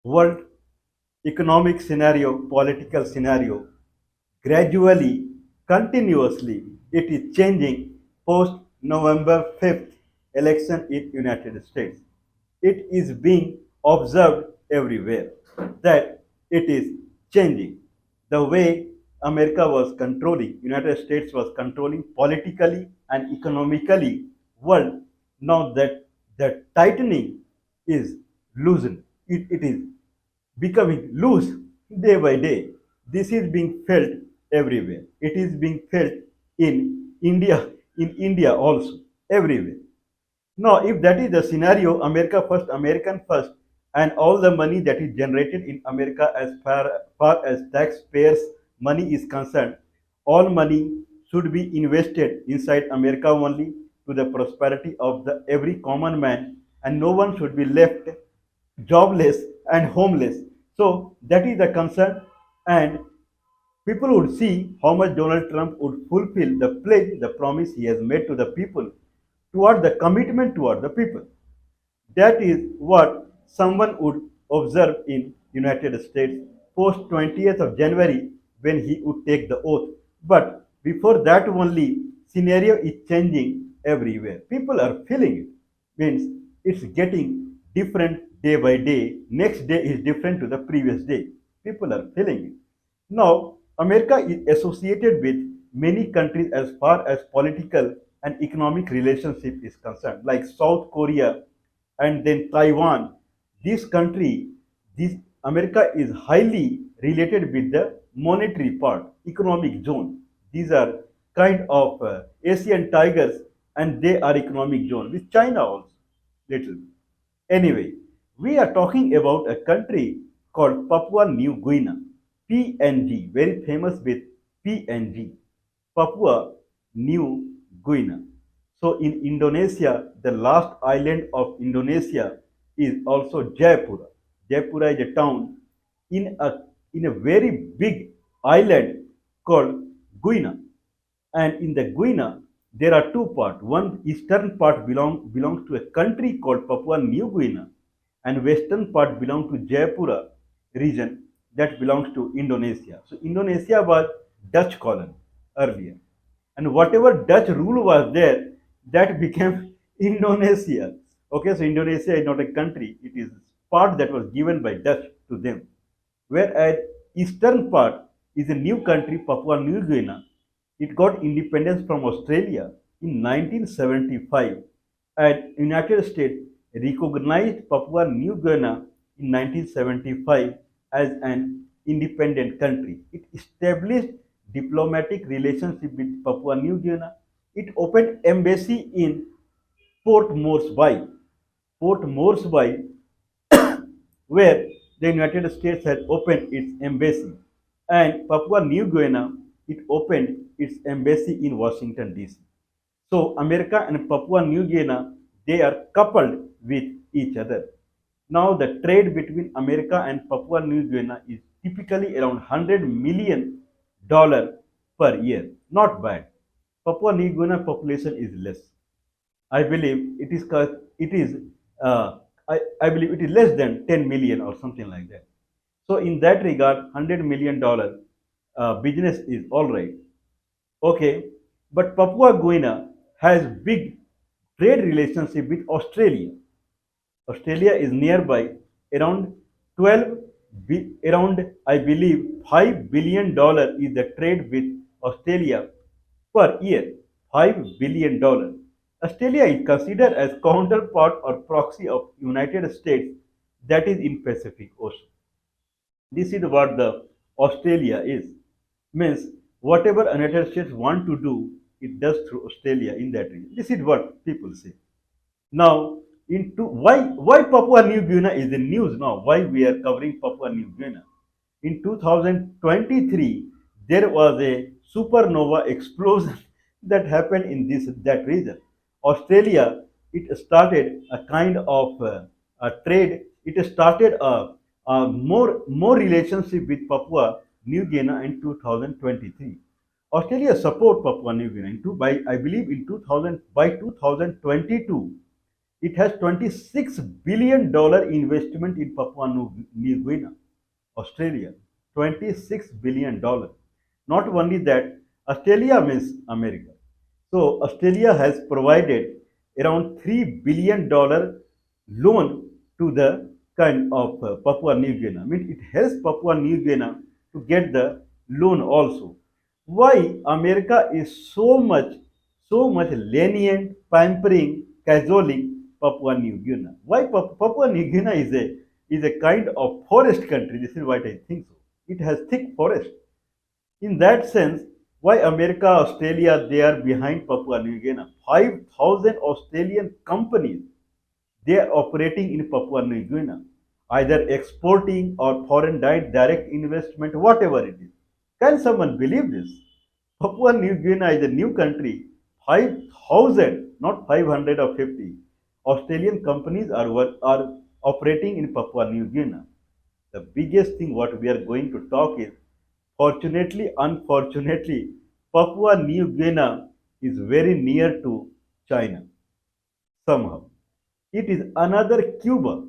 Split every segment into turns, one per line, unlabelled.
world economic scenario, political scenario, gradually, continuously, it is changing post November 5th election in United States. It is being observed everywhere that it is changing. The way America was controlling, United States was controlling politically and economically world. Now that the tightening is loosened, it is becoming loose day by day. This is being felt everywhere. It is being felt in India also, everywhere. Now, if that is the scenario, America first, American first, and all the money that is generated in America as far as taxpayers' money is concerned, all money should be invested inside America only to the prosperity of the every common man, and no one should be left jobless and homeless. So that is the concern, and people would see how much Donald Trump would fulfill the pledge, the promise he has made to the people, toward the commitment toward the people. That is what someone would observe in United States post 20th of January when he would take the oath. But before that only, scenario is changing everywhere. People are feeling it. Means it's getting different day by day. Next day is different to the previous day. People are feeling it. Now, America is associated with many countries as far as political and economic relationship is concerned, like South Korea and then Taiwan. This country, this America is highly related with the monetary part, economic zone. These are kind of Asian tigers, and they are economic zone with China also, little. Anyway, we are talking about a country called Papua New Guinea, PNG, very famous with PNG, Papua New Guinea. So in Indonesia, the last island of Indonesia is also Jayapura. Jayapura is a town in a in a very big island called Guinea. And in the Guinea, there are two parts. One eastern part belongs to a country called Papua New Guinea, and western part belongs to Jayapura region that belongs to Indonesia. So Indonesia was Dutch colony earlier, and whatever Dutch rule was there, that became Indonesia. Okay, so Indonesia is not a country; it is part that was given by Dutch to them. Whereas eastern part is a new country, Papua New Guinea. It got independence from Australia in 1975, and United States recognized Papua New Guinea in 1975 as an independent country. It established diplomatic relationship with Papua New Guinea. It opened embassy in Port Moresby. Port Moresby, where the United States had opened its embassy, and Papua New Guinea, it opened its embassy in Washington DC. So America and Papua New Guinea, they are coupled with each other. Now the trade between America and Papua New Guinea is typically around $100 million per year. Not bad. Papua New Guinea population is less. I believe it is I believe it is less than 10 million or something like that. So in that regard, $100 million business is all right. Okay, but Papua Guinea has big trade relationship with Australia. Australia is nearby, around around I believe $5 billion is the trade with Australia per year. $5 billion. Australia is considered as counterpart or proxy of United States that is in Pacific Ocean. This is what the Australia is. Means whatever United States want to do, it does through Australia in that region. This is what people say. Now, into why Papua New Guinea is the news now? Why we are covering Papua New Guinea? In 2023, there was a supernova explosion that happened in this that region. Australia, it started a kind of a trade. It started a more relationship with Papua New Guinea in 2023. Australia support Papua New Guinea by I believe in 2000 by 2022. It has $26 billion investment in Papua New Guinea, Australia. $26 billion. Not only that, Australia means America. So Australia has provided around $3 billion loan to the kind of Papua New Guinea. I mean, it helps Papua New Guinea to get the loan also. Why America is so much lenient, pampering, cajoling Papua New Guinea? Why Papua New Guinea is a kind of forest country? This is what I think so. It has thick forest. In that sense, why America, Australia, they are behind Papua New Guinea. 5,000 Australian companies, they are operating in Papua New Guinea, either exporting or foreign direct investment, whatever it is. Can someone believe this? Papua New Guinea is a new country. 5,000, not 500 or 50. Australian companies are operating in Papua New Guinea. The biggest thing what we are going to talk is, fortunately, unfortunately, Papua New Guinea is very near to China somehow. It is another Cuba.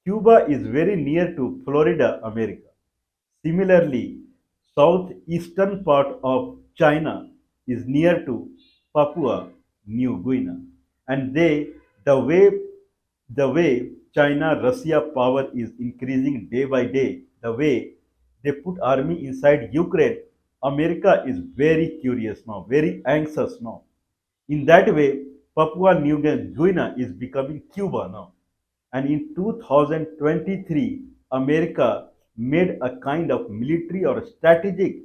Cuba is very near to Florida, America. Similarly, southeastern part of China is near to Papua New Guinea. And the way China Russia power is increasing day by day, the way they put army inside Ukraine, America is very curious now, very anxious now. In that way, Papua New Guinea is becoming Cuba now. And in 2023, America made a kind of military or strategic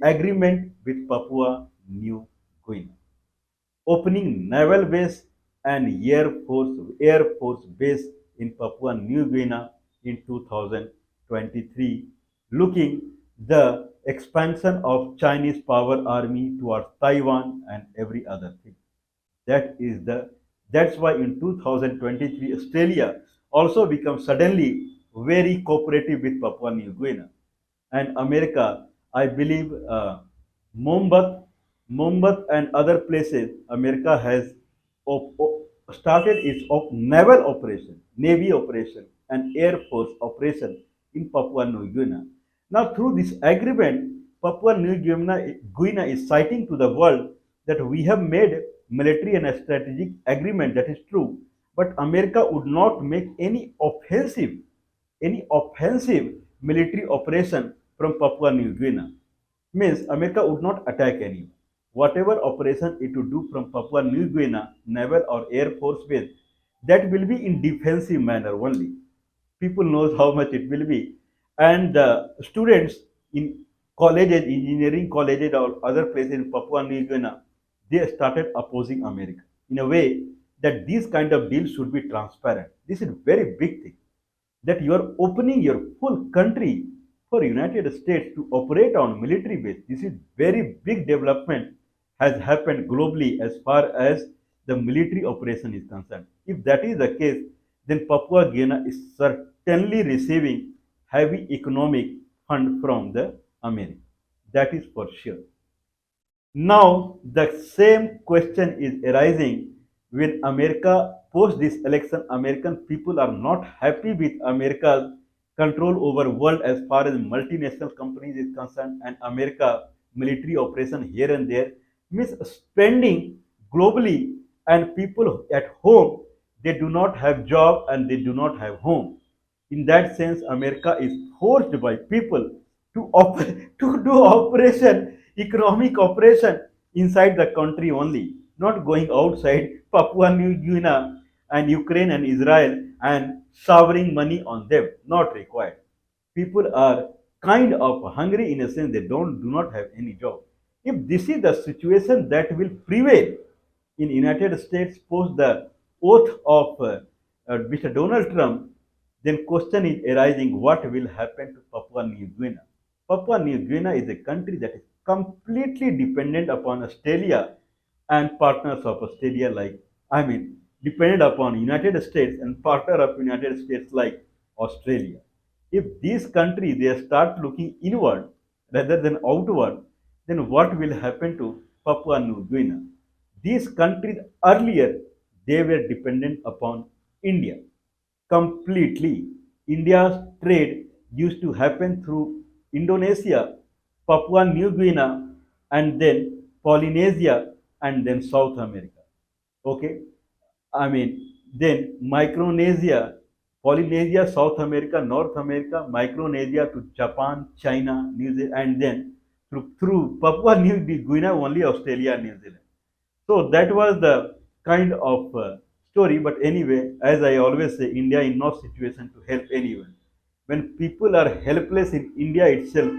agreement with Papua New Guinea, opening naval base and Air Force base in Papua New Guinea in 2023, looking the expansion of Chinese power army towards Taiwan and every other thing. That is the that's why in 2023 Australia also becomes suddenly very cooperative with Papua New Guinea and America. I believe Mumbai, Mumbai and other places, America has started its naval operation, navy operation, and air force operation in Papua New Guinea. Now, through this agreement, Guinea is citing to the world that we have made military and strategic agreement. That is true, but America would not make any offensive military operation from Papua New Guinea. Means America would not attack anyone. Whatever operation it would do from Papua New Guinea, naval or air force base, that will be in defensive manner only. People knows how much it will be. And the students in colleges, engineering colleges or other places in Papua New Guinea, they started opposing America in a way that these kind of deals should be transparent. This is a very big thing that you are opening your full country for United States to operate on military base. This is very big development has happened globally as far as the military operation is concerned. If that is the case, then Papua Guinea is certainly receiving heavy economic fund from the America. That is for sure. Now, the same question is arising when America post this election. American people are not happy with America's control over world as far as multinational companies is concerned, and America military operation here and there means spending globally, and people at home they do not have job and they do not have home. In that sense, America is forced by people to do operation, economic operation inside the country only, not going outside Papua New Guinea and Ukraine and Israel and showering money on them. Not required. People are kind of hungry in a sense they do not have any job. If this is the situation that will prevail in United States post the oath of Mr. Donald Trump, then question is arising what will happen to Papua New Guinea. Papua New Guinea is a country that is completely dependent upon Australia and partners of Australia like I mean dependent upon United States and partner of United States like Australia. If these countries they start looking inward rather than outward, then what will happen to Papua New Guinea? These countries earlier they were dependent upon India completely. India's trade used to happen through Indonesia, Papua New Guinea, and then Polynesia, and then South America. Okay, I mean, then Micronesia, Polynesia, South America, North America, Micronesia to Japan, China, New Zealand, and then through Papua New Guinea, only Australia and New Zealand. So that was the kind of story. But anyway, as I always say, India in no situation to help anyone. When people are helpless in India itself,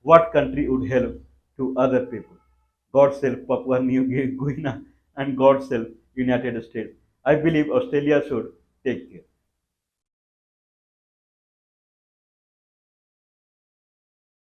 what country would help to other people? God self Papua New Guinea and God self United States. I believe Australia should take care.